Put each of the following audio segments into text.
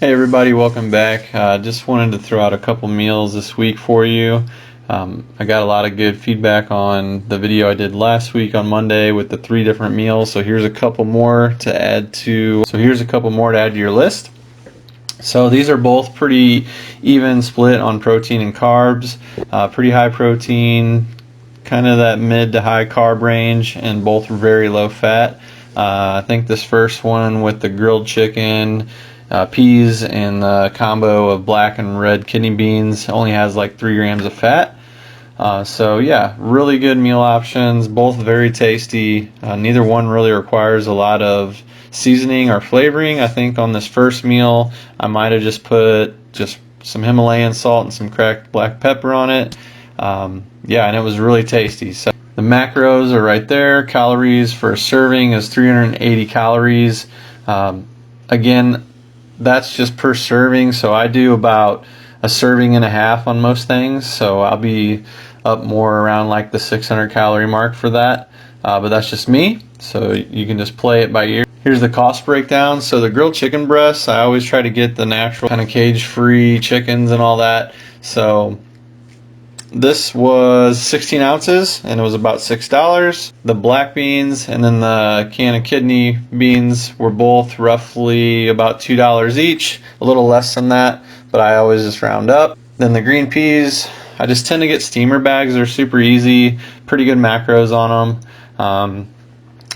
Hey everybody, welcome back. Just wanted to throw out a couple meals this week for you. I got a lot of good feedback on the video I did last week on Monday with the 3 different meals. So here's a couple more to add to your list. So these are both pretty even split on protein and carbs. Pretty high protein, kind of that mid to high carb range, and both very low fat. I think this first one with the grilled chicken, peas, and the combo of black and red kidney beans only has like 3 grams of fat. So yeah, really good meal options, both very tasty. Neither one really requires a lot of seasoning or flavoring. I think on this first meal I might have just put some Himalayan salt and some cracked black pepper on it. Yeah, and it was really tasty. So the macros are right there. Calories for a serving is 380 calories. Again, that's just per serving, so I do about a serving and a half on most things, so I'll be up more around like the 600 calorie mark for that, but that's just me, so you can just play it by ear. Here's the cost breakdown. So the grilled chicken breasts, I always try to get the natural kind of cage-free chickens and all that. So this was 16 ounces and it was about $6. The black beans and then the can of kidney beans were both roughly about $2 each, a little less than that, but I always just round up. Then the green peas, I just tend to get steamer bags. They're super easy, pretty good macros on them.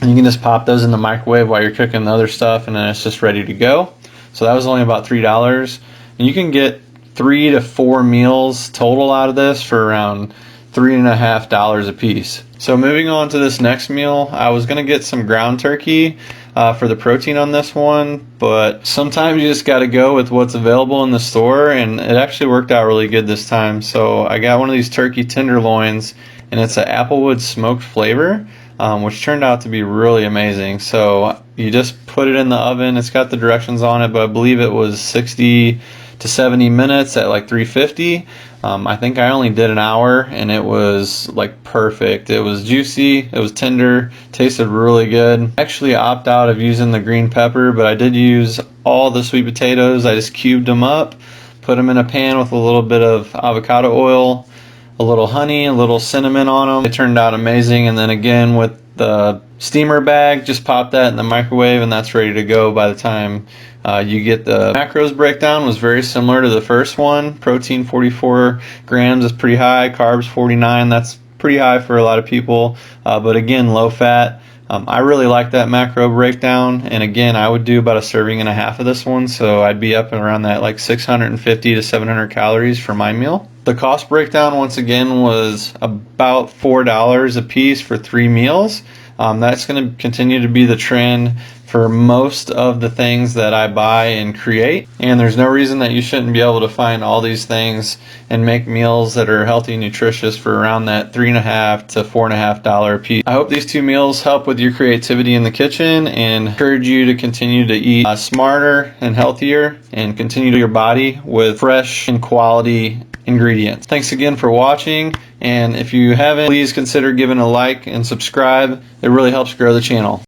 And you can just pop those in the microwave while you're cooking the other stuff, and then it's just ready to go. So that was only about $3. And you can get 3 to 4 meals total out of this for around $3.50 a piece. So moving on to this next meal, I was gonna get some ground turkey for the protein on this one, but sometimes you just gotta go with what's available in the store, and it actually worked out really good this time. So I got one of these turkey tenderloins, and it's an applewood smoked flavor, which turned out to be really amazing. So you just put it in the oven. It's got the directions on it, but I believe it was 60 to 70 minutes at like 350. I think I only did an hour, and it was like perfect. It was juicy, it was tender, tasted really good. I actually opt out of using the green pepper, but I did use all the sweet potatoes. I just cubed them up, put them in a pan with a little bit of avocado oil, a little honey, a little cinnamon on them. It turned out amazing. And then again with the steamer bag, just pop that in the microwave and that's ready to go by the time you get the macros breakdown. Was very similar to the first one. Protein 44 grams is pretty high, carbs 49, that's pretty high for a lot of people, but again, low fat. I really like that macro breakdown, and again, I would do about a serving and a half of this one, so I'd be up around that like 650 to 700 calories for my meal. The cost breakdown once again was about $4 a piece for 3 meals. That's going to continue to be the trend for most of the things that I buy and create, and there's no reason that you shouldn't be able to find all these things and make meals that are healthy and nutritious for around that $3.50 to $4.50 a piece. I hope these 2 meals help with your creativity in the kitchen and encourage you to continue to eat smarter and healthier and continue to your body with fresh and quality ingredients. Thanks again for watching, and if you haven't, please consider giving a like and subscribe. It really helps grow the channel.